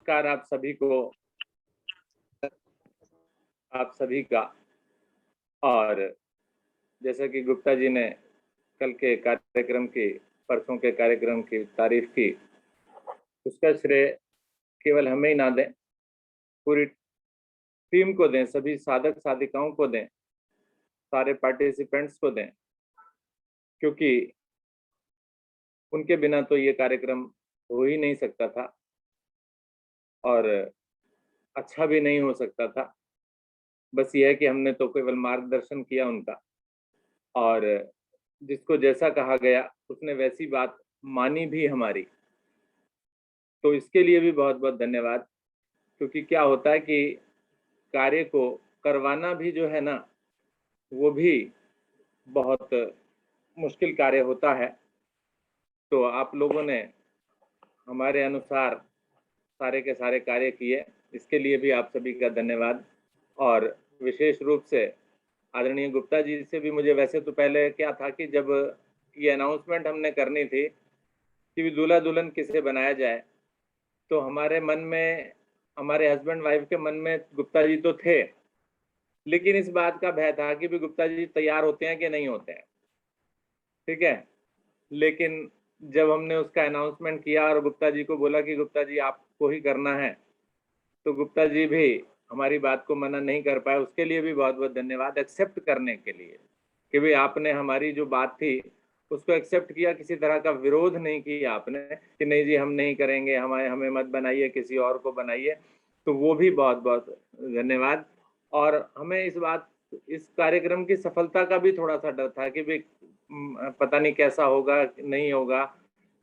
नमस्कार आप सभी का। और जैसा कि गुप्ता जी ने कल के कार्यक्रम की, परसों के कार्यक्रम की तारीफ की, उसका श्रेय केवल हमें ही ना दें, पूरी टीम को दें, सभी साधक साधिकाओं को दें, सारे पार्टिसिपेंट्स को दें, क्योंकि उनके बिना तो ये कार्यक्रम हो ही नहीं सकता था और अच्छा भी नहीं हो सकता था। बस ये है कि हमने तो केवल मार्गदर्शन किया उनका, और जिसको जैसा कहा गया उसने वैसी बात मानी भी हमारी, तो इसके लिए भी बहुत बहुत धन्यवाद। क्योंकि क्या होता है कि कार्य को करवाना भी जो है ना, वो भी बहुत मुश्किल कार्य होता है। तो आप लोगों ने हमारे अनुसार सारे के सारे कार्य किए, इसके लिए भी आप सभी का धन्यवाद। और विशेष रूप से आदरणीय गुप्ता जी से भी मुझे, वैसे तो पहले क्या था कि जब ये अनाउंसमेंट हमने करनी थी कि दूल्हा दुल्हन किसे बनाया जाए, तो हमारे मन में, हमारे हस्बैंड वाइफ के मन में गुप्ता जी तो थे, लेकिन इस बात का भय था कि भी गुप्ता जी तैयार होते हैं कि नहीं होते हैं। ठीक है, लेकिन जब हमने उसका अनाउंसमेंट किया और गुप्ता जी को बोला कि गुप्ता जी आपको ही करना है, तो गुप्ता जी भी हमारी बात को मना नहीं कर पाए। उसके लिए भी बहुत बहुत धन्यवाद, एक्सेप्ट करने के लिए कि भाई आपने हमारी जो बात थी उसको एक्सेप्ट किया, किसी तरह का विरोध नहीं किया आपने कि नहीं जी हम नहीं करेंगे, हमें मत बनाइए, किसी और को बनाइए। तो वो भी बहुत बहुत धन्यवाद। और हमें इस कार्यक्रम की सफलता का भी थोड़ा सा डर था कि भाई पता नहीं कैसा होगा, नहीं होगा,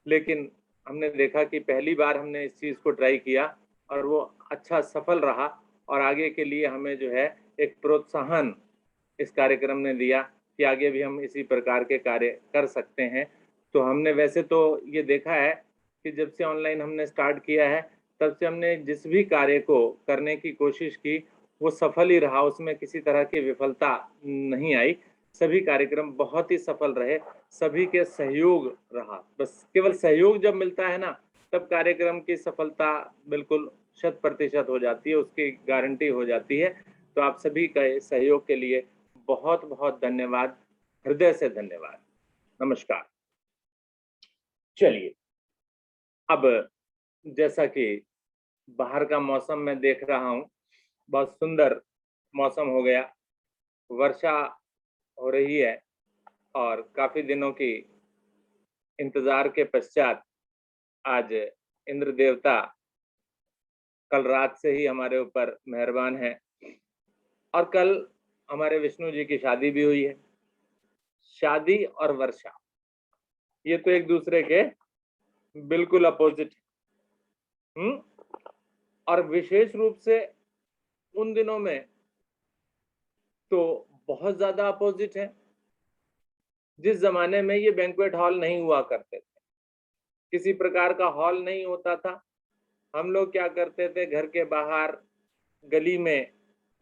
लेकिन हमने देखा कि पहली बार हमने इस चीज़ को ट्राई किया और वो अच्छा सफल रहा, और आगे के लिए हमें जो है एक प्रोत्साहन इस कार्यक्रम ने दिया कि आगे भी हम इसी प्रकार के कार्य कर सकते हैं। तो हमने वैसे तो ये देखा है कि जब से ऑनलाइन हमने स्टार्ट किया है, तब से हमने जिस भी कार्य को करने की कोशिश की वो सफल ही रहा, उसमें किसी तरह की विफलता नहीं आई। सभी कार्यक्रम बहुत ही सफल रहे, सभी के सहयोग रहा। बस केवल सहयोग जब मिलता है ना, तब कार्यक्रम की सफलता बिल्कुल 100% हो जाती है, उसकी गारंटी हो जाती है। तो आप सभी का सहयोग के लिए बहुत बहुत धन्यवाद, हृदय से धन्यवाद। नमस्कार। चलिए, अब जैसा कि बाहर का मौसम मैं देख रहा हूँ, बहुत सुंदर मौसम हो गया, वर्षा हो रही है, और काफी दिनों की इंतजार के पश्चात आज इंद्र देवता कल रात से ही हमारे ऊपर मेहरबान है, और कल हमारे विष्णु जी की शादी भी हुई है। शादी और वर्षा, ये तो एक दूसरे के बिल्कुल अपोजिट। और विशेष रूप से उन दिनों में तो बहुत ज्यादा अपोजिट है। जिस जमाने में ये बैंक्वेट हॉल नहीं हुआ करते थे, किसी प्रकार का हॉल नहीं होता था, हम लोग क्या करते थे, घर के बाहर गली में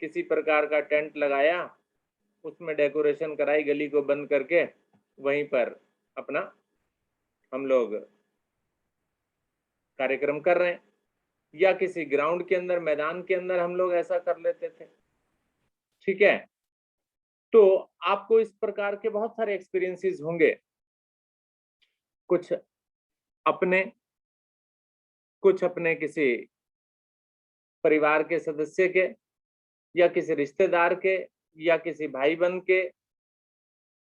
किसी प्रकार का टेंट लगाया, उसमें डेकोरेशन कराई, गली को बंद करके वहीं पर अपना हम लोग कार्यक्रम कर रहे हैं, या किसी ग्राउंड के अंदर, मैदान के अंदर हम लोग ऐसा कर लेते थे। ठीक है, तो आपको इस प्रकार के बहुत सारे एक्सपीरियंसेस होंगे, कुछ अपने, कुछ अपने किसी परिवार के सदस्य के, या किसी रिश्तेदार के, या किसी भाई बहन के।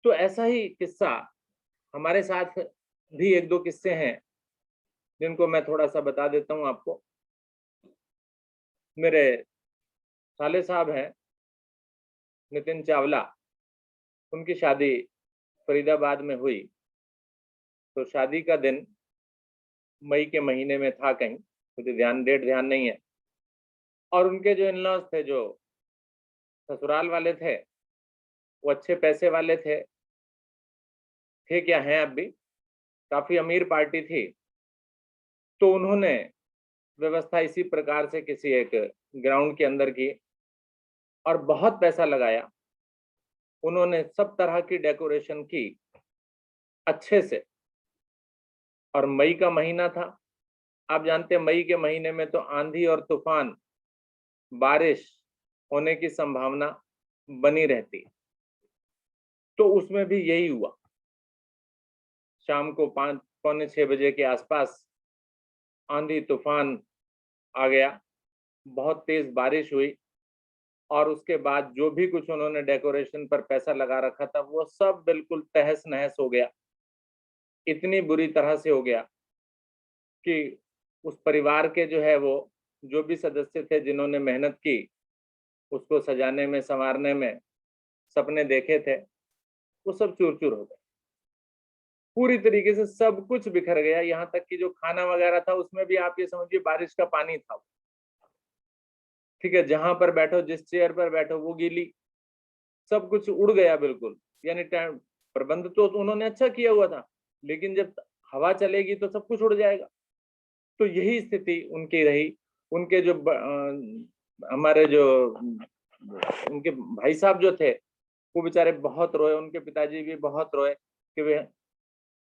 तो ऐसा ही किस्सा हमारे साथ भी एक दो किस्से हैं जिनको मैं थोड़ा सा बता देता हूं आपको। मेरे साले साहब हैं नितिन चावला, उनकी शादी फरीदाबाद में हुई। तो शादी का दिन मई के महीने में था, कहीं मुझे डेट ध्यान नहीं है। और उनके जो इन-लॉज थे, जो ससुराल वाले थे, वो अच्छे पैसे वाले थे क्या हैं अब भी, काफी अमीर पार्टी थी। तो उन्होंने व्यवस्था इसी प्रकार से किसी एक ग्राउंड के अंदर की, और बहुत पैसा लगाया। उन्होंने सब तरह की डेकोरेशन की अच्छे से, और मई का महीना था, आप जानते हैं मई के महीने में तो आंधी और तूफान, बारिश होने की संभावना बनी रहती, तो उसमें भी यही हुआ। शाम को 5 पौने 6 बजे के आसपास आंधी तूफान आ गया, बहुत तेज बारिश हुई और उसके बाद जो भी कुछ उन्होंने डेकोरेशन पर पैसा लगा रखा था वो सब बिल्कुल तहस नहस हो गया। इतनी बुरी तरह से हो गया कि उस परिवार के जो है वो जो भी सदस्य थे जिन्होंने मेहनत की उसको सजाने में, संवारने में, सपने देखे थे, वो सब चूर-चूर हो गए। पूरी तरीके से सब कुछ बिखर गया, यहाँ तक कि जो खाना वगैरह था उसमें भी आप ये समझिए बारिश का पानी था। ठीक है, जहां पर बैठो, जिस चेयर पर बैठो वो गीली, सब कुछ उड़ गया बिल्कुल। यानी टाइम प्रबंध तो उन्होंने अच्छा किया हुआ था, लेकिन जब हवा चलेगी तो सब कुछ उड़ जाएगा। तो यही स्थिति उनकी रही। उनके जो हमारे जो उनके भाई साहब जो थे वो बेचारे बहुत रोए, उनके पिताजी भी बहुत रोए कि वे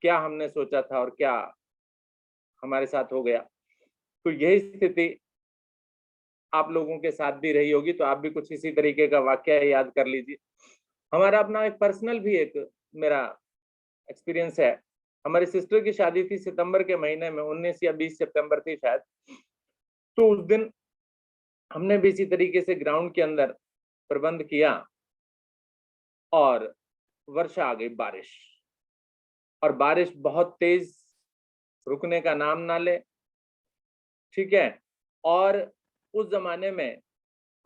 क्या हमने सोचा था और क्या हमारे साथ हो गया। तो यही स्थिति आप लोगों के साथ भी रही होगी, तो आप भी कुछ इसी तरीके का वाकया याद कर लीजिए। हमारा अपना एक पर्सनल भी एक मेरा एक्सपीरियंस है। हमारी सिस्टर की शादी थी सितंबर के महीने में, 19 या 20 सितंबर थी शायद। तो उस दिन हमने भी इसी तरीके से ग्राउंड के अंदर प्रबंध किया और वर्षा आ गई, बारिश, और बारिश बहुत तेज, रुकने का नाम ना ले। ठीक है, और उस जमाने में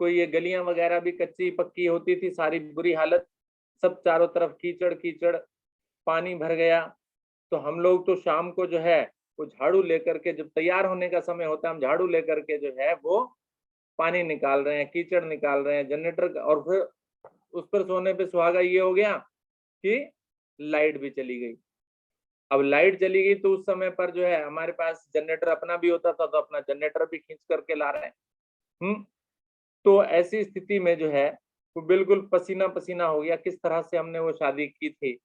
कोई ये गलियां वगैरह भी कच्ची पक्की होती थी, सारी बुरी हालत, सब चारों तरफ कीचड़ कीचड़, पानी भर गया। तो हम लोग तो शाम को जो है वो झाड़ू लेकर के, जब तैयार होने का समय होता है, हम झाड़ू लेकर के जो है वो पानी निकाल रहे हैं, कीचड़ निकाल रहे हैं जनरेटर का। और फिर उस पर सोने पे सुहागा ये हो गया कि लाइट भी चली गई। अब लाइट चली गई तो उस समय पर जो है हमारे पास जनरेटर अपना भी होता था, तो अपना जनरेटर भी खींच करके ला रहे हैं। तो ऐसी स्थिति में जो है वो बिल्कुल पसीना पसीना हो गया। किस तरह से हमने वो शादी की थी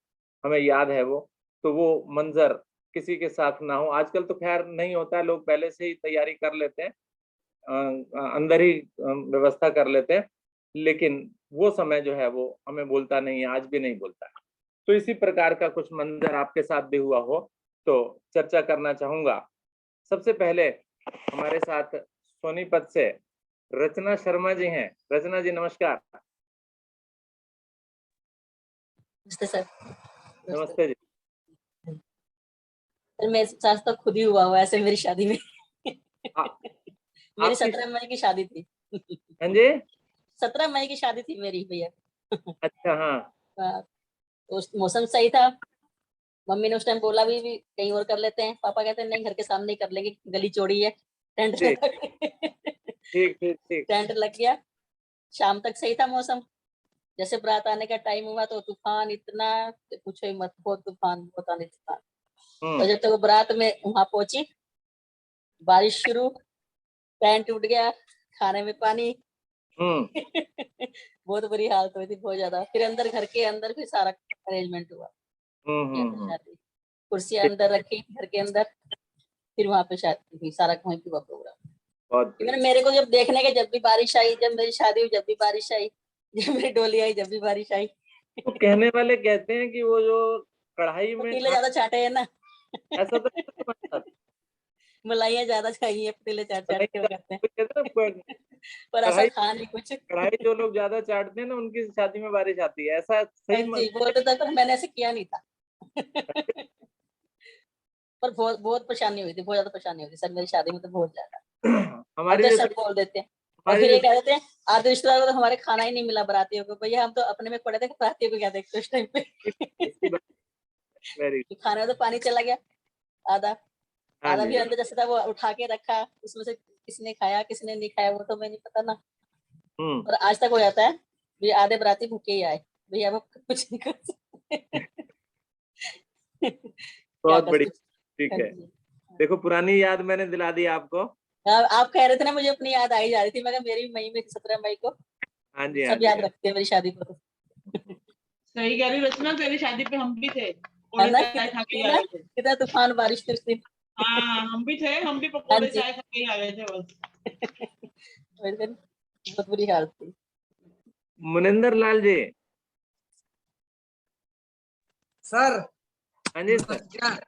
हमें याद है वो। तो वो मंजर किसी के साथ ना हो, आजकल तो खैर नहीं होता है, लोग पहले से ही तैयारी कर लेते हैं, अंदर ही व्यवस्था कर लेते हैं, लेकिन वो समय जो है वो हमें भूलता नहीं है, आज भी नहीं भूलता है। तो इसी प्रकार का कुछ मंजर आपके साथ भी हुआ हो तो चर्चा करना चाहूंगा। सबसे पहले हमारे साथ सोनीपत से रचना शर्मा जी हैं। रचना जी नमस्कार। नमस्ते सर। नमस्ते जी। सर मेरे साथ तो खुद ही हुआ ऐसे मेरी शादी में। मेरी आपकी 17 मई की शादी थी। हाँ जी, 17 मई की शादी थी मेरी भैया। अच्छा हाँ, तो उस मौसम सही था। मम्मी ने उस टाइम बोला भी कहीं और कर लेते हैं, पापा कहते हैं नहीं घर के सामने ही कर लेंगे, गली चौड़ी है। टेंट ठीक लगा ठीक ठीक ठीक। टेंट लग गया। शाम तक सही था मौसम। जैसे बारात आने का टाइम हुआ तो तूफान इतना, पूछो ही मत, बहुत तूफान, बहुत आने तूफान। और जब तक वो बारात में वहां पहुंची, बारिश शुरू, टेंट टूट गया, खाने में पानी। बहुत बुरी हालत हुई थी, बहुत ज्यादा। फिर अंदर, घर के अंदर फिर सारा अरेंजमेंट हुआ। शादी, कुर्सियां अंदर रखी घर के अंदर, फिर वहां पे शादी हुई, सारा वहीं पे हुआ प्रोग्राम। इवन मेरे को जब देखने के, जब भी बारिश आई, जब मेरी शादी हुई जब भी बारिश आई, जब मेरी डोली आई जब भी बारिश आई। तो कहने वाले कहते हैं कि वो जो कढ़ाई में पतीले ज्यादा चाटे है ना। ऐसा तो नहीं समझता। मलाइयाँ ज्यादा चाहिए, पतीले चाट चाट के वो करते हैं। पर ऐसा कढ़ाई खा नहीं कुछ। कढ़ाई जो लोग ज्यादा चाटते हैं ना उनकी शादी में बारिश आती है, ऐसा सही जी बोलते थे, पर मैंने ऐसे किया नहीं था। पर बहुत बहुत परेशानी हुई थी, बहुत ज्यादा परेशानी हुई थी सर मेरी शादी में, तो बहुत ज्यादा। अब हमारी तो जैसे सब बोल देते हैं। और हमारी फिर ये जैसे कह देते हैं आधे रिश्तेदारों को तो हमारे खाना ही नहीं मिला बरातियों को। भैया हम तो अपने में पड़े थे, बरातियों को क्या देखते उस टाइम पे। इसकी बात वेरी खाने में तो पानी चला गया आधा, हाँ आधा जी भी अंदर जैसे था वो उठा के रखा, उसमें से किसने खाया किसने नहीं खाया वो तो मैं नहीं पता ना। और आज तक हो जाता है भी आधे बराती भूखे ही आए, भैया वो कुछ नहीं कर सकते। क्या बहुत कर बढ़िया। सकते। ठीक है, देखो पुरानी याद मैंने दिला दी आपको। आप कह रहे थे ना, मुझे अपनी याद आई जा रही थी, मगर मेरी मई में 17 मई को हाँ जी हाँ सब जी याद रखते हैं मेरी शादी को। तो सही कह रही रचना, तेरी शादी पे हम भी थे, है उड़े ना, चाय खा के जा रहे थे। कितना तूफान बारिश थी उस दिन। हाँ हम भी थे, हम भी पकौड़े चाय खा के ही आ गए थे बस। मेरे दिन बहुत बुरी हालत थी। मुनिंदर लाल जी। सर हाँ जी सर, नमस्कार।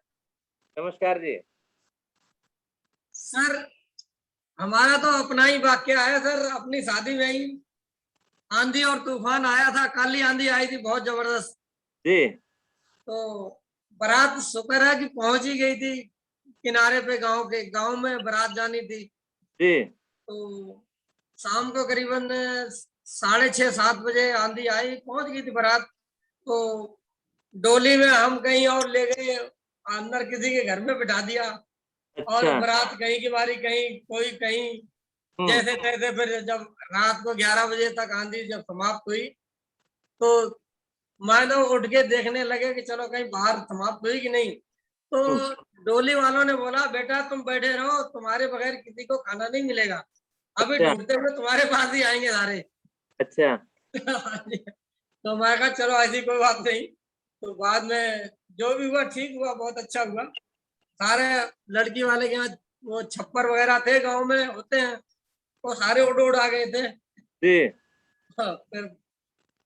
नमस्कार जी। सर हमारा तो अपना ही वाक्य है सर। अपनी शादी में ही आंधी और तूफान आया था, काली आंधी आई थी बहुत जबरदस्त। जी तो बारात शुक्र है कि पहुंच ही गई थी किनारे पे, गांव में बारात जानी थी। जी तो शाम को करीबन 6:30-7 बजे आंधी आई, पहुंच गई थी बारात। तो डोली में हम कहीं और ले गए, अंदर किसी के घर में बिठा दिया। और अच्छा। बारात कहीं की बारी कहीं, कोई कहीं, जैसे तैसे। फिर जब रात को 11 बजे तक आंधी जब समाप्त हुई तो मानो उठ के देखने लगे कि चलो कहीं बाहर समाप्त हुई कि नहीं। तो डोली वालों ने बोला, बेटा तुम बैठे रहो, तुम्हारे बगैर किसी को खाना नहीं मिलेगा, अभी अच्छा ढूंढते हुए तुम्हारे पास ही आएंगे सारे। अच्छा। तो मैं कहा चलो ऐसी कोई बात नहीं। तो बाद में जो भी हुआ ठीक हुआ, बहुत अच्छा हुआ। सारे लड़की वाले के यहाँ वो छप्पर वगैरह थे, गांव में होते हैं, वो सारे उड़ उड़ आ गए थे। जी हाँ, फिर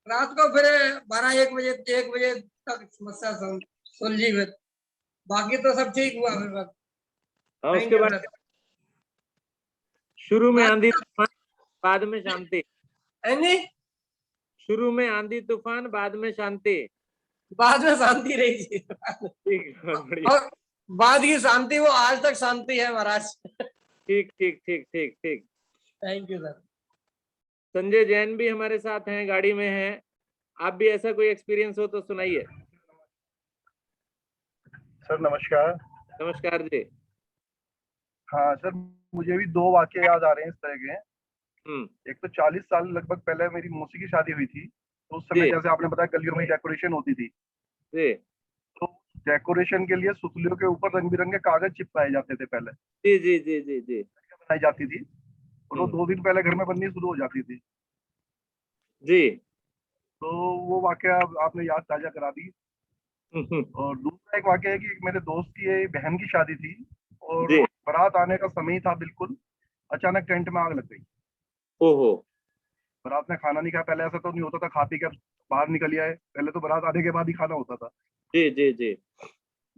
रात को फिर 12-1 बजे तक समस्या सुलझी। फिर बाकी तो सब ठीक हुआ। फिर बस हाँ, थैंक उसके यू बाद सर। शुरू में बाद आंधी तूफान, बाद में शांति। नहीं, शुरू में आंधी तूफान, बाद में शांति। बाद में शांति रही थी। ठीक, बहुत बढ़िया। और बाद की शांति वो आज तक शांति है महाराज। ठीक ठीक ठीक ठीक ठीक। Thank you sir. Sanjay Jain भी हमारे साथ हैं, गाड़ी में हैं। आप भी ऐसा कोई एक्सपीरियंस हो तो सुनाइए। सर नमस्कार। नमस्कार जी। हाँ सर, मुझे भी 2 वाकये याद आ रहे हैं इस तरह के। एक तो 40 साल लगभग पहले मेरी मौसी की शादी हुई थी। तो उस समय जी जैसे आपने बताया गलियों में डेकोरेशन होती थी। जी तो डेकोरेशन के लिए सुतलियों के ऊपर रंग बिरंगे कागज चिपकाए जाते थे पहले, जी जी जी जी जी बनाई जाती थी। और वो 2 दिन पहले घर में बननी शुरू हो जाती थी। जी। तो वो वाकया आपने याद ताजा करा दी। और दूसरा एक वाकया है कि मेरे दोस्त की बहन की शादी थी और जी। बारात आने का समय ही था बिल्कुल, अचानक टेंट में आग लग गई। ओहो। बारात ने खाना नहीं खाया। पहले ऐसा तो नहीं होता था खा पी के बाहर निकल आए, पहले तो बारात आने के बाद ही खाना होता था। जी जी जी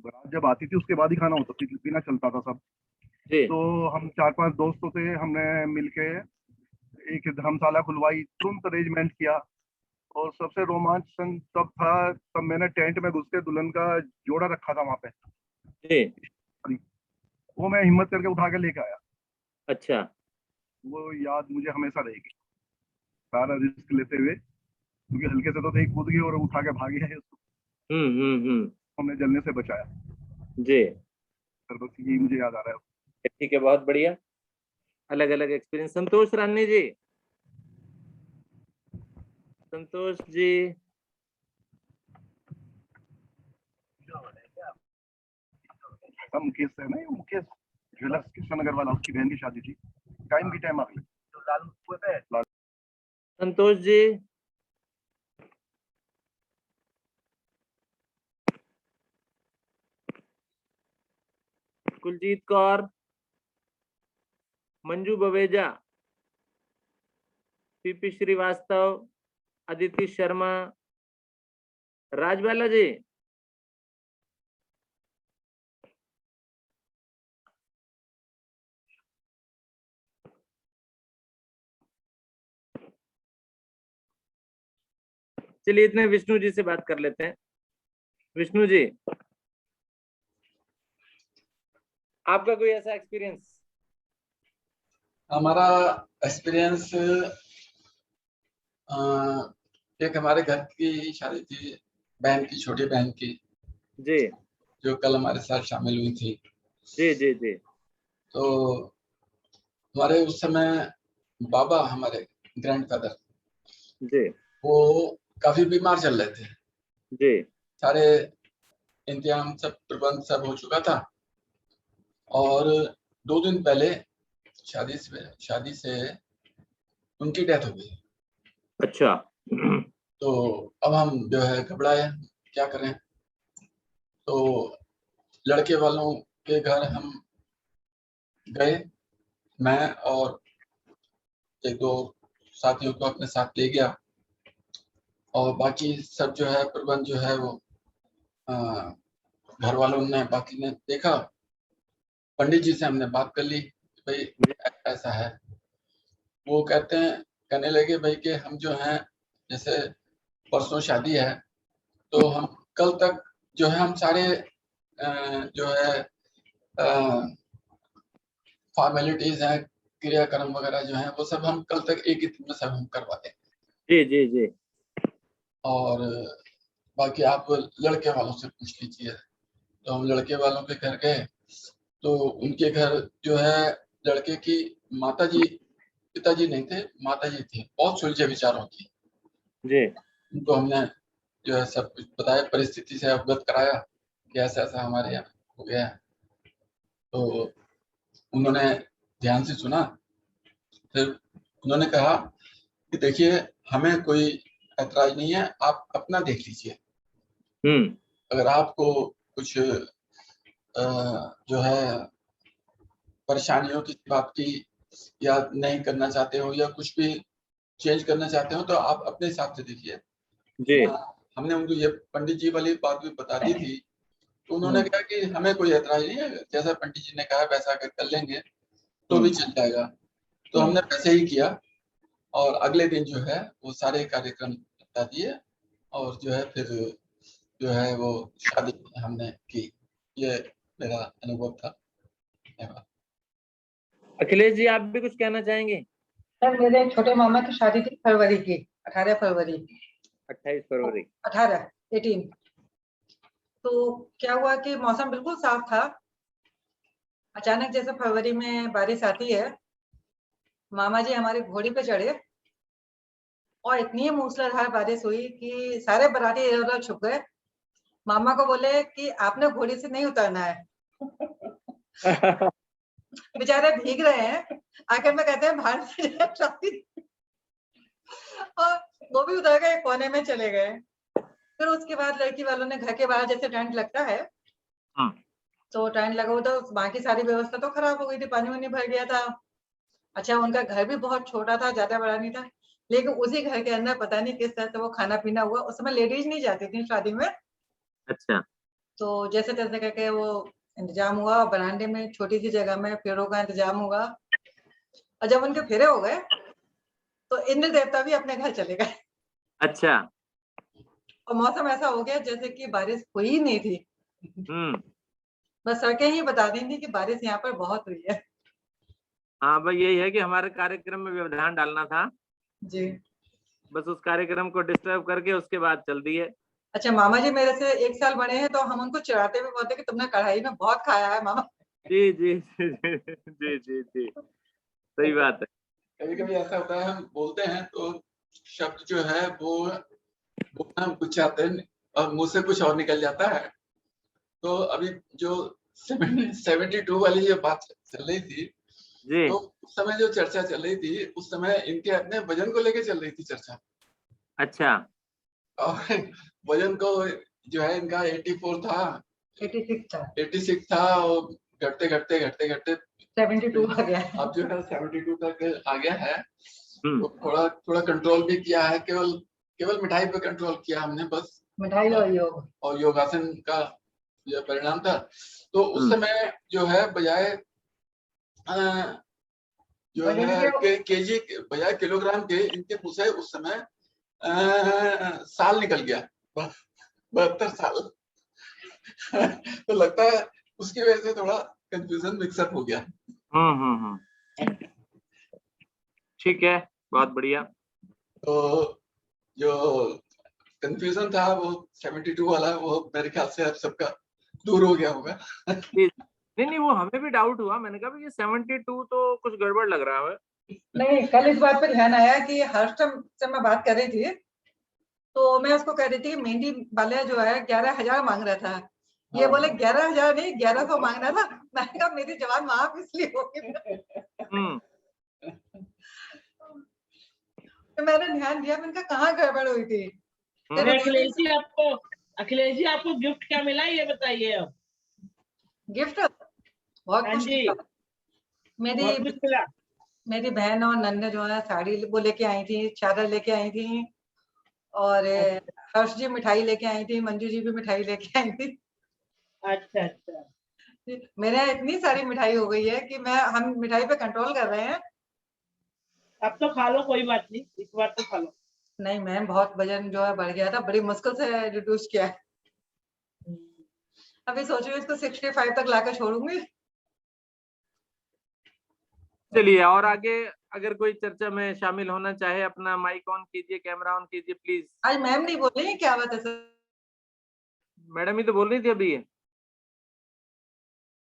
बारात जब आती थी उसके बाद ही खाना होता था, पीना चलता था सब। जी। तो हम 4-5 दोस्तों से हमने मिलके एक धर्मशाला खुलवाई, तुरंत अरेंजमेंट किया। और सबसे रोमांचक तब था, तब मैंने टेंट में घुस के दुल्हन का जोड़ा रखा था वहां पे। जी। वो मैं हिम्मत करके उठा के लेके आया। अच्छा। वो याद मुझे हमेशा रहेगी, सारा रिस्क लेते हुए, क्योंकि हल्के से तो थे, कूद गए और उठा के भागे हैं, हमने जलने से बचाया। जी। सर बस यही मुझे याद आ रहा है। ठीक है, बहुत बढ़िया। अलग अलग एक्सपीरियंस। संतोष रानी जी। संतोष जी। मुकेश है ना, मुकेश ज्वेलर्स कृष्ण नगर वाला, उसकी बहन की शादी थी। टाइम की टाइम आ गई। संतोष जी। कुलजीत कौर, मंजू बवेजा, पीपी श्रीवास्तव, अदिति शर्मा, राजबाला जी। चलिए इतने विष्णु जी से बात कर लेते हैं। विष्णु जी, आपका कोई ऐसा एक्सपीरियंस? हमारा एक्सपीरियंस, एक हमारे घर की शादी थी, बहन की, छोटी बहन की, जी जो कल हमारे साथ शामिल हुई थी। जी जी जी। तो हमारे उस समय बाबा, हमारे ग्रैंडफादर, जी वो काफी बीमार चल रहे थे। जी सारे इंतजाम सब, प्रबंध सब हो चुका था। और 2 दिन पहले शादी से उनकी डेथ हो गई। अच्छा। तो अब हम जो है घबराए, क्या करें। तो लड़के वालों के घर हम गए, मैं और एक दो साथियों को अपने साथ ले गया, और बाकी सब जो है प्रबंध जो है वो घर वालों ने बाकी ने देखा। पंडित जी से हमने बात कर ली, भाई ऐसा है। वो कहने लगे भाई कि हम जो हैं, जैसे परसों शादी है, तो हम कल तक जो है हम सारे जो है फॉर्मेलिटीज हैं, क्रियाक्रम वगैरह जो है वो सब हम कल तक एक ही दिन में सब हम करवा देंगे। जी जी जी। और बाकी आप लड़के वालों से पूछ लीजिए। तो हम लड़के वालों के घर गए, तो उनके घर जो है लड़के की माताजी, पिताजी नहीं थे, माताजी थी, बहुत सुलझे विचारों की जी। उनको हमने जो है सब कुछ बताया, परिस्थिति से अवगत कराया कि ऐसा ऐसा हमारे यहाँ हो गया है। तो उन्होंने ध्यान से सुना, फिर उन्होंने कहा कि देखिए हमें कोई ऐतराज नहीं है, आप अपना देख लीजिए। अगर आपको कुछ जो है परेशानियों की बात की या नहीं करना चाहते हो या कुछ भी चेंज करना चाहते हो तो आप अपने हिसाब से देखिए। जी। हमने उनको ये पंडित जी वाली बात भी बता दी थी, तो उन्होंने कहा कि हमें कोई ऐतराज नहीं है, जैसा पंडित जी ने कहा वैसा कर लेंगे तो भी चल जाएगा। तो हमने वैसे ही किया, और अगले दिन जो है वो सारे कार्यक्रम बता दिए, और जो है फिर जो है वो शादी हमने की। ये मेरा अनुभव था। धन्यवाद। अखिलेश जी, आप भी कुछ कहना चाहेंगे? सर, मेरे छोटे मामा की शादी थी फरवरी की, 18 फरवरी। 28 फरवरी 18 तो क्या हुआ कि मौसम बिल्कुल साफ था। अचानक जैसे फरवरी में बारिश आती है, मामा जी हमारे घोड़ी पे चढ़े और इतनी मूसलाधार बारिश हुई कि सारे बाराती इधर उधर छुप गए। मामा को बोले कि आपने घोड़ी से नहीं उतरना है। बेचारे भीग रहे हैं, आखिर में कहते हैं बाहर से शादी, और वो भी उतर गए, कोने में चले गए। फिर उसके बाद लड़की वालों ने घर के बाहर जैसे टेंट लगता है, तो टेंट लगा हुआ था, बाकी सारी व्यवस्था तो खराब हो गई थी, पानी वानी भर गया था। अच्छा, उनका घर भी बहुत छोटा था, ज्यादा बड़ा नहीं था, लेकिन उसी घर के अंदर पता नहीं किस तरह से वो खाना पीना हुआ। उस समय लेडीज नहीं जाती थी शादी में। अच्छा। तो जैसे तैसे करके वो इंतजाम हुआ, बरामदे में छोटी सी जगह में फेरों का इंतजाम हुआ, और जब उनके फेरे हो गए तो इंद्र देवता भी अपने घर चले गए। अच्छा। और मौसम ऐसा हो गया जैसे कि बारिश हुई ही नहीं थी। बस सड़कें ही बता दी थी कि बारिश यहाँ पर बहुत हुई है। हाँ भाई, यही है कि हमारे कार्यक्रम में व्यवधान डालना था जी। बस, उस कार्यक्रम को डिस्टर्ब करके उसके बाद चल दिए। अच्छा, मामा जी मेरे से 1 साल बड़े हैं, तो हम उनको चिढ़ाते भी बहुत है कि तुमने कढ़ाई में बहुत खाया है मामा। जी जी जी जी जी जी, सही बात है। कभी कभी ऐसा होता है, हम बोलते हैं तो शब्द जो है वो बोलना हम कुछ चाहते हैं और मुंह से कुछ और निकल जाता है। तो अभी जो 72 वाली जो बात चल रही थी, जी। तो उस समय जो चर्चा चल रही थी, उस समय इनके अपने वजन को लेके चल रही थी चर्चा। अच्छा। और वजन को जो है इनका 84 था, 86 था, और घटते घटते घटते घटते 72 आ गया। अब जो है 72 तक आ गया है। तो थोड़ा थोड़ा कंट्रोल भी किया है, केवल मिठाई पे कंट्रोल किया हमने, बस मिठाई और योगासन का जो परिणाम था। तो उस समय जो है बजाय जो है केजी बजाय किलोग्राम के इनके पूछे उस समय साल निकल गया, 72 साल। तो लगता है उसकी वजह से थोड़ा कंफ्यूजन मिक्सअप हो गया। ठीक है, बहुत बढ़िया। तो जो कंफ्यूजन था वो 72 वाला, वो मेरे ख्याल से अब सबका दूर हो गया होगा। नहीं, वो हमें भी डाउट हुआ, मैंने कहा ये 72 तो कुछ गड़बड़ लग रहा है। नहीं, कल इस बात पर ध्यान आया कि हर्षम से मैं बात कर रही थी, तो मैं उसको कह रही थी मेहंदी वाले जो है 11,000 मांग रहा था, ये बोले 11,000 नहीं 1100 मांग रहा था। मैंने कहा मेरी जवान माफ इसलिए होगी। तो मैंने ध्यान दिया, मैंने कहा कहाँ गड़बड़ हुई थी। अखिलेश जी आपको गिफ्ट क्या मिला ये बताइए। अब गिफ्ट बहुत हाँ कुछ जी, मिला। मेरी बहुत कुछ मिला। मेरी बहन और नन्ने जो है साड़ी वो लेके आई थी, चादर लेके आई थी, और हर्ष जी मिठाई लेके आई थी, मंजू जी भी मिठाई लेके आई थी। अच्छा अच्छा, मेरे यहाँ इतनी सारी मिठाई हो गई है कि हम मिठाई पे कंट्रोल कर रहे हैं। अब तो खा लो, कोई बात नहीं, इस बार तो खा लो। नहीं मैम, बहुत वजन जो है बढ़ गया था, बड़ी मुश्किल से रिड्यूस किया है। अभी सोच रही हूँ इसको 65 तक लाकर छोड़ूंगी। चलिए, और आगे अगर कोई चर्चा में शामिल होना चाहे, अपना माइक ऑन कीजिए, कैमरा ऑन कीजिए प्लीज। आज मैम नहीं बोल रही है, क्या बात है सर? मैडम ही तो बोल रही थी अभी।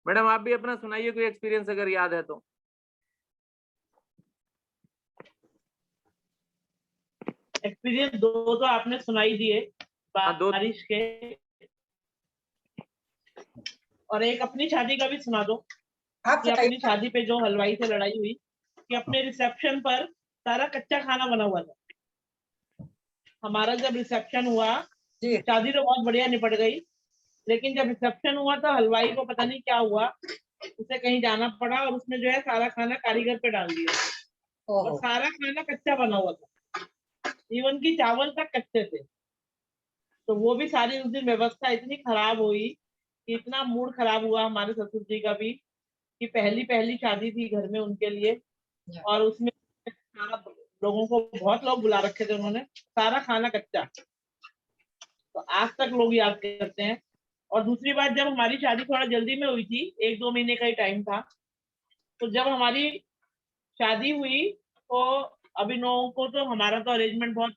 मैडम आप भी अपना सुनाइए, कोई एक्सपीरियंस अगर याद है तो। एक्सपीरियंस दो तो आपने सुनाई दिए, हाँ, दो। बारिश के, और एक अपनी शादी का भी सुना दो आप कि अपनी सुनाइए। शादी पे जो हलवाई से लड़ाई हुई, कि अपने रिसेप्शन पर सारा कच्चा खाना बना हुआ था। हमारा जब रिसेप्शन हुआ, जी। शादी तो बहुत बढ़िया निपट गई, लेकिन जब रिसेप्शन हुआ तो हलवाई को पता नहीं क्या हुआ, उसे कहीं जाना पड़ा और उसने जो है सारा खाना कारीगर पे डाल दिया, और ओहो। सारा खाना कच्चा बना हुआ था, इवन की चावल तक कच्चे थे। तो वो भी सारी उस दिन व्यवस्था इतनी खराब हुई कि इतना मूड खराब हुआ हमारे ससुर जी का भी, कि पहली पहली शादी थी घर में उनके लिए, और उसमें सारा लोगों को, बहुत लोग बुला रखे थे उन्होंने, सारा खाना कच्चा। तो आज तक लोग याद करते हैं। और दूसरी बात, जब हमारी शादी थोड़ा जल्दी में हुई थी, 1-2 महीने का ही टाइम था, तो जब हमारी शादी हुई तो अब इन लोगों को, तो हमारा तो अरेंजमेंट बहुत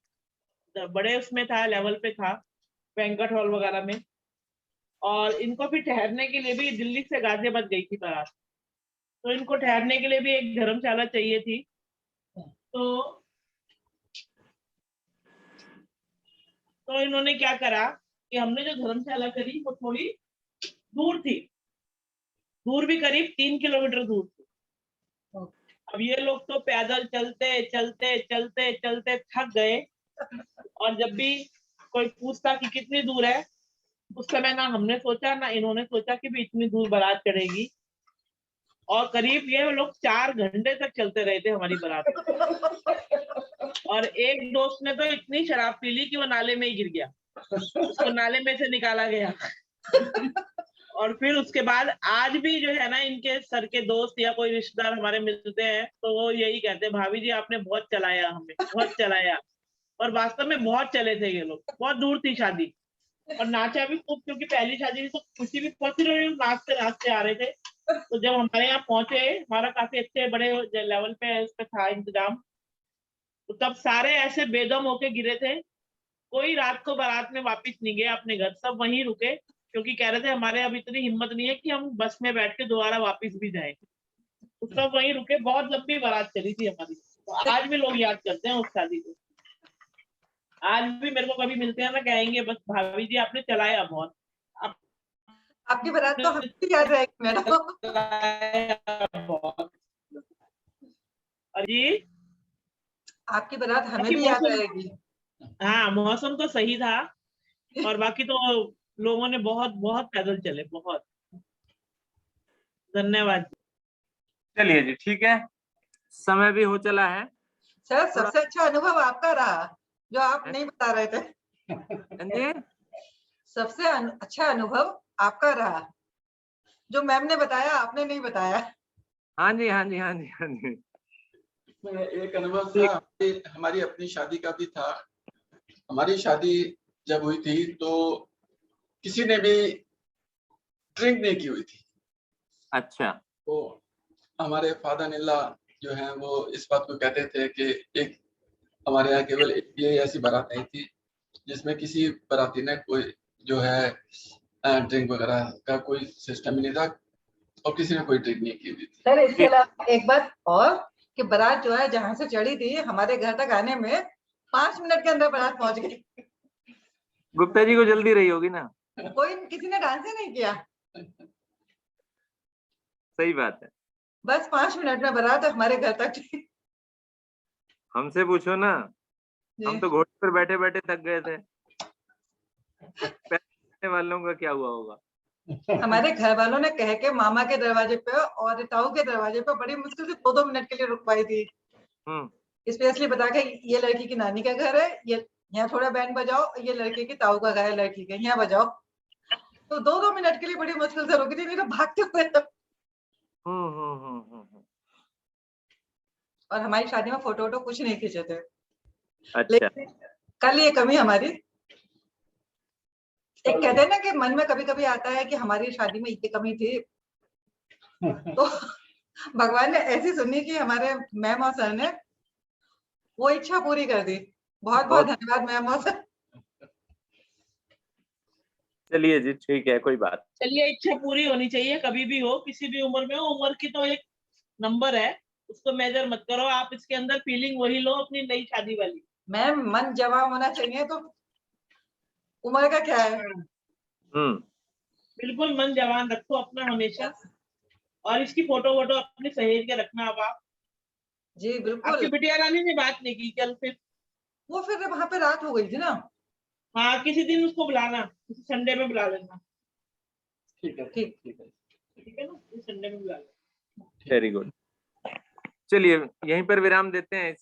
बड़े उसमें था, लेवल पे था, बैंक्वेट हॉल वगैरह में, और इनको भी ठहरने के लिए भी, दिल्ली से गाजियाबाद गई थी बारात, तो इनको ठहरने के लिए भी एक धर्मशाला चाहिए थी। तो इन्होंने क्या करा कि हमने जो धर्मशाला करी वो थोड़ी दूर थी, दूर भी करीब 3 किलोमीटर दूर थी। अब ये लोग तो पैदल चलते चलते चलते चलते थक गए, और जब भी कोई पूछता कि कितनी दूर है, उस समय ना हमने सोचा ना इन्होंने सोचा कि भी इतनी दूर बारात चढ़ेगी, और करीब ये लोग 4 घंटे तक चलते रहे थे हमारी बारात। और एक दोस्त ने तो इतनी शराब पी ली कि वो नाले में ही गिर गया, उसको नाले में से निकाला गया। और फिर उसके बाद आज भी जो है ना, इनके सर के दोस्त या कोई रिश्तेदार हमारे मिलते हैं तो वो यही कहते हैं, भाभी जी आपने बहुत चलाया, हमें बहुत चलाया। और वास्तव में बहुत चले थे ये लोग, बहुत दूर थी शादी, और नाचा भी खूब, क्योंकि पहली शादी थी तो खुशी भी बहुत थी, नाचते नाचते आ रहे थे। तो जब हमारे यहाँ पहुंचे, हमारा काफी अच्छे बड़े लेवल पे उस पर था इंतजाम, तो तब सारे ऐसे बेदम होके गिरे थे, कोई रात को बारात में वापस नहीं गया अपने घर, सब वहीं रुके, क्योंकि कह रहे थे हमारे अब इतनी हिम्मत नहीं है कि हम बस में बैठ के दोबारा वापस भी जाएं। तो सब वहीं रुके, बहुत लंबी बारात चली थी हमारी। तो आज भी लोग याद करते हैं उस शादी को, आज भी मेरे को कभी मिलते हैं ना, कहेंगे बस भाभी जी आपने चलाया बहुत, आपकी बारात तो हमें भी याद रहेगी मैडम। बहुत। जी, आपकी बारात हमें बाकी भी याद मौसम, रहेगी। हाँ मौसम तो सही था, और बाकी तो लोगों ने बहुत बहुत पैदल चले, बहुत। धन्यवाद। चलिए जी, ठीक है, समय भी हो चला है। सर सबसे अच्छा अनुभव आपका रहा, जो आप नहीं बता रहे थे। जी, सबसे अच्छा अनुभव आपका रहा, जो मैम ने बताया आपने नहीं बताया। हाँ जी, हाँ जी, हाँ जी, हाँ जी। एक अनुभव था, हमारी अपनी शादी का भी था। हमारी शादी जब हुई थी तो किसी ने भी ड्रिंक नहीं की हुई थी। अच्छा। तो हमारे फादर इन लॉ जो है वो इस बात को कहते थे कि एक हमारे यहाँ केवल ये ऐसी बारात आई थी जिसमें किसी बाराती ने कोई जो है ड्रिंक वगैरह का कोई सिस्टम ही नहीं था, और किसी ने कोई ड्रिंक नहीं की हुई थी। सर इसके अलावा एक बात और, कि बारात जो है जहाँ से चढ़ी थी हमारे घर तक आने में 5 मिनट के अंदर बारात पहुंच गई। गुप्ता जी को जल्दी रही होगी ना। कोई किसी ने डांस ही नहीं किया। सही बात है। बस 5 मिनट में बारात हमारे घर तक थी। हमसे पूछो ना, हम तो घोड़े पर बैठे बैठे थक गए थे। पैदल वालों का क्या हुआ होगा। हमारे घर वालों ने कह के मामा के दरवाजे पे और ताऊ के दरवाजे पे बड़ी मुश्किल से 2-2 मिनट के लिए रुकवाई थी, स्पेशली बता के ये लड़की की नानी का घर है, ये यहाँ थोड़ा बैंड बजाओ, ये लड़के की ताऊ का घर है, लड़की के यहाँ बजाओ। तो 2-2 मिनट के लिए बड़ी मुश्किल से रुकी थी, नहीं तो भागते हुए। और हमारी शादी में फोटो वोटो कुछ नहीं खींचे थे। अच्छा। लेकिन कल ये कमी हमारी, एक कहते हैं ना कि मन में कभी कभी आता है कि हमारी शादी में ये कमी थी, तो भगवान ने ऐसी सुनी कि हमारे मैम और सर ने वो इच्छा पूरी कर दी। बहुत बहुत धन्यवाद मैम और सर। चलिए जी, ठीक है, कोई बात। चलिए, इच्छा पूरी होनी चाहिए, कभी भी हो, किसी भी उम्र में हो। उम्र की तो एक नंबर है, उसको मेजर मत करो आप। इसके अंदर फीलिंग वही लो अपनी नई शादी वाली। मैम मन जवान होना चाहिए, तो उम्र का क्या है। बिल्कुल मन जवान रखो अपना हमेशा। और इसकी फोटो वोटो अपने सहेज के रखना। अब आप जी बिल्कुल। आपकी बिटिया रानी ने बात नहीं की कल? फिर वो फिर वहां पे रात हो गई थी ना। हाँ, किसी दिन उसको बुलाना, किसी संडे में बुला लेना। ठीक है, ठीक है ना, इस संडे में बुला लेना। Very good. चलिए यहीं पर विराम देते हैं इस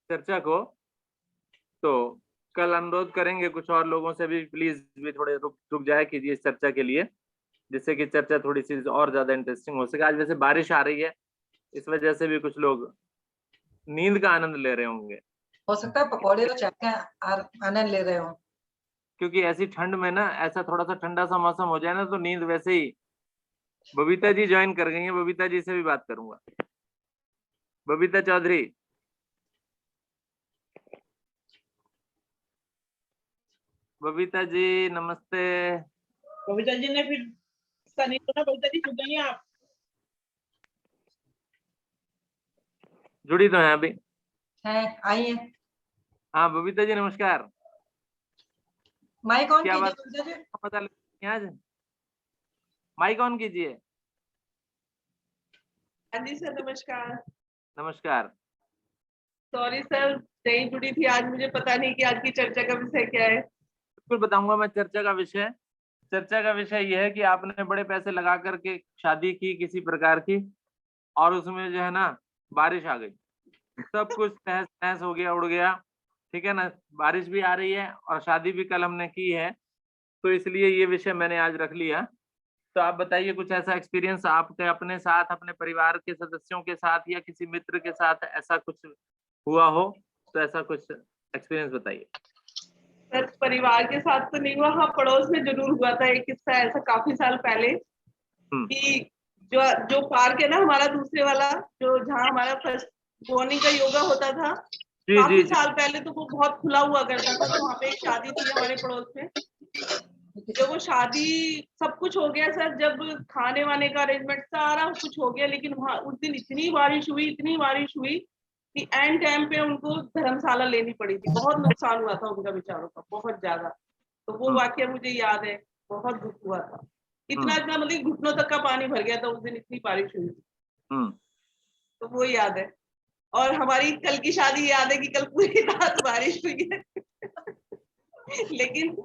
चर्चा को। तो कल अनुरोध करेंगे कुछ और लोगों से भी, प्लीज भी थोड़े रुक जाया कीजिए इस चर्चा के लिए, जिससे कि चर्चा थोड़ी सी और ज्यादा इंटरेस्टिंग हो सके। आज वैसे बारिश आ रही है, इस वजह से भी कुछ लोग नींद का आनंद ले रहे होंगे। हो सकता है पकौड़े और चाय का आनंद ले रहे हो, क्योंकि ऐसी ठंड में ना, ऐसा थोड़ा सा ठंडा सा मौसम हो जाए ना, तो नींद वैसे ही। बबीता जी ज्वाइन कर गई हैं, बबीता जी से भी बात करूंगा। बबीता चौधरी, बबीता जी नमस्ते। बबीता जी ने फिर नहीं सुना। बबीता जी सुन गई आप? जुड़ी तो है अभी। हैं आइए। हाँ बबीता जी नमस्कार। माइक ऑन क्या बात कीजिए बबीता जी। पता लगी आज? माइक ऑन कीजिए। हाँ जी सर, नमस्कार। नमस्कार। सॉरी सर, नहीं जुड़ी थी आज, मुझे पता नहीं कि आज की चर्चा का विषय क्या है। बिल्कुल बताऊंगा मैं चर्चा का विषय। चर्चा का विषय यह है कि आपने बड़े पैसे लगा करके शादी की किसी प्रकार की, और उसमें जो है ना बारिश आ गई, सब कुछ तहस नहस हो गया, उड़ गया। ठीक है ना, बारिश भी आ रही है और शादी भी कल हमने की है, तो इसलिए ये विषय मैंने आज रख लिया। तो आप बताइए कुछ ऐसा एक्सपीरियंस आपके अपने साथ, अपने परिवार के सदस्यों के साथ या किसी मित्र के साथ ऐसा कुछ हुआ हो, तो ऐसा कुछ एक्सपीरियंस बताइए। सर परिवार के साथ तो नहीं हुआ, हाँ पड़ोस में जरूर हुआ था एक किस्सा ऐसा काफी साल पहले कि जो पार्क है ना हमारा दूसरे वाला, जो जहाँ हमारा फर्स्ट मॉर्निंग का योगा होता था, काफी साल पहले तो वो बहुत खुला हुआ करता था। तो वहाँ पे एक शादी थी हमारे पड़ोस में। जब वो शादी सब कुछ हो गया सर, जब खाने वाने का अरेंजमेंट सारा कुछ हो गया, लेकिन वहाँ उस दिन इतनी बारिश हुई कि एंड टाइम पे उनको धर्मशाला लेनी पड़ी थी। बहुत नुकसान हुआ था उनका बेचारों का, बहुत ज्यादा। तो वो वाकया मुझे याद है, बहुत दुख हुआ था। इतना मतलब घुटनों तक का पानी भर गया था उस दिन, इतनी बारिश हुई थी। तो वो याद है। और हमारी कल की शादी याद है कि कल पूरी रात बारिश हुई है लेकिन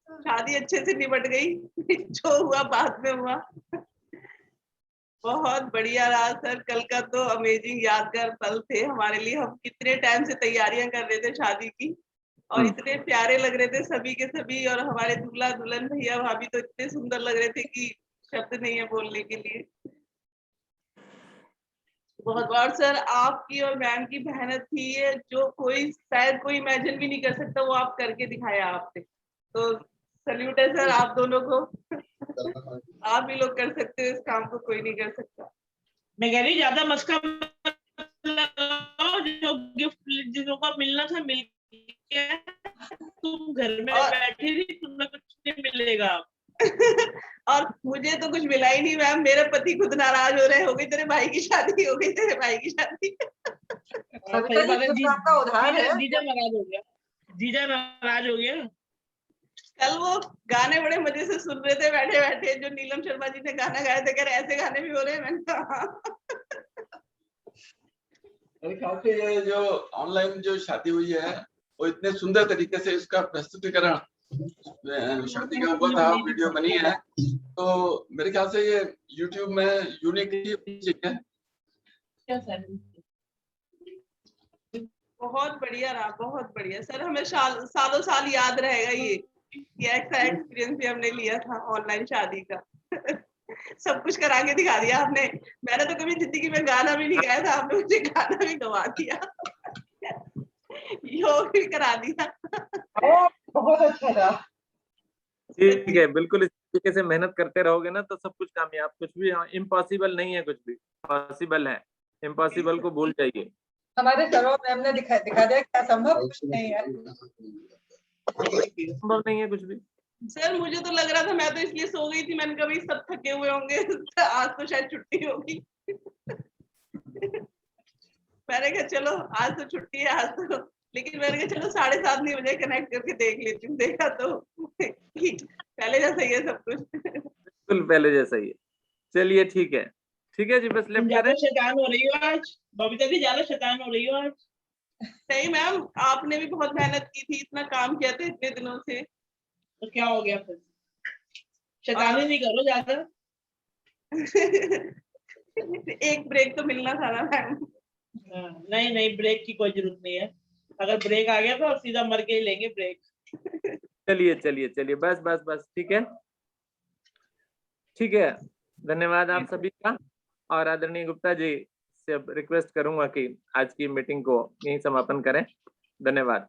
शादी अच्छे से निपट गई जो हुआ बाद में हुआ। बहुत बढ़िया रहा सर, कल का तो अमेजिंग यादगार पल थे हमारे लिए। हम कितने टाइम से तैयारियां कर रहे थे शादी की, और इतने प्यारे लग रहे थे सभी के सभी। और हमारे दूल्हा दुल्हन भैया भाभी तो इतने सुंदर लग रहे थे कि शब्द नहीं है बोलने के लिए। बहुत बार सर आपकी और मैम की मेहनत थी ये, जो कोई शायद कोई इमेजिन भी नहीं कर सकता, वो आप करके दिखाया आपने। तो सल्यूट है सर आप दोनों को आप ही लोग कर सकते हो इस काम को, कोई नहीं कर सकता। मैं कह रही ज्यादा मस्का लगाओ, जो गिफ्ट जिसको को मिलना था मिल गया, तुम घर में बैठे रही, तुम्हें कुछ नहीं मिलेगा और मुझे तो कुछ मिला ही नहीं मैम, मेरे पति खुद नाराज हो रहे, हो गई तेरे भाई की शादी, हो गई तेरे भाई की शादी आपका उधार है। जीजा नाराज हो गया, जीजा नाराज हो गया। कल वो गाने बड़े मजे से सुन रहे थे बैठे बैठे, जो नीलम शर्मा जी ने गाना गाया था, कह रहे ऐसे गाने भी हो रहे हैं। मैंने कहा मेरे ख्याल से ये जो ऑनलाइन जो शादी हुई है वो इतने सुंदर तरीके से इसका प्रस्तुतिकरण शादी का हुआ था, वीडियो बनी है, तो मेरे ख्याल से ये YouTube में यूनिकली चाहिए। क्या सर? बहुत बढ़िया रहा, बहुत बढ़िया सर। हमें सालों साल याद रहेगा ये ऐसा एक्सपीरियंस भी हमने लिया था ऑनलाइन शादी का। सब कुछ करा के दिखा दिया आपने। मैंने तो कभी जिंदगी में गाना भी नहीं गाया था, आपने मुझे गाना भी गवा दिया। योग भी करा दिया। बहुत अच्छा था। ठीक है, बिल्कुल इस तरीके से मेहनत करते रहोगे ना तो सब कुछ कामयाब। कुछ भी इम्पॉसिबल नहीं है, कुछ भी पॉसिबल है। इम्पॉसिबल को भूल जाइए। हमारे सरों मैम ने दिखा दिया क्या संभव कुछ नहीं है। संभव नहीं है कुछ भी। सर मुझे तो लग रहा था, मैं तो इसलिए सो गई थी, मैंने कभी सब थके हुए होंगे, आज तो शायद छुट्टी होगी। मैंने कहा चलो आज तो छुट्टी है, आज तो, लेकिन मैंने कहा चलो 7:30 बजे कनेक्ट करके देख लेती हूँ। देखा तो पहले जैसा ही है सब कुछ। बिल्कुल पहले जैसा ही है। चलिए ठीक है, ठीक है जी, बस लेफ्ट ज्यादा करें। शैतान हो रही हो आज बबीता जी, ज्यादा शैतान हो रही हो आज। नहीं मैम, आपने भी बहुत मेहनत की थी, इतना काम किया था इतने दिनों से। तो क्या हो गया फिर? शैतानी नहीं करो ज्यादा। एक ब्रेक तो मिलना था ना मैम। नहीं नहीं, ब्रेक की कोई जरूरत नहीं है। अगर ब्रेक आ गया तो सीधा मर के ही लेंगे ब्रेक। चलिए चलिए चलिए, बस बस बस, ठीक है, ठीक है। धन्यवाद आप सभी का। और आदरणीय गुप्ता जी से अब रिक्वेस्ट करूंगा कि आज की मीटिंग को यहीं समापन करें। धन्यवाद।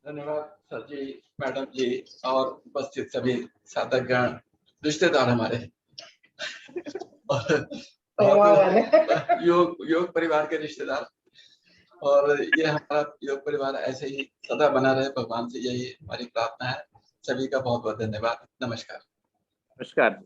धन्यवाद सर जी, मैडम जी और उपस्थित सभी साधकगण, रिश्तेदार हमारे और योग परिवार के रिश्तेदार। और ये हमारा योग परिवार ऐसे ही सदा बना रहे, भगवान से यही हमारी प्रार्थना है। सभी का बहुत बहुत धन्यवाद। नमस्कार। नमस्कार।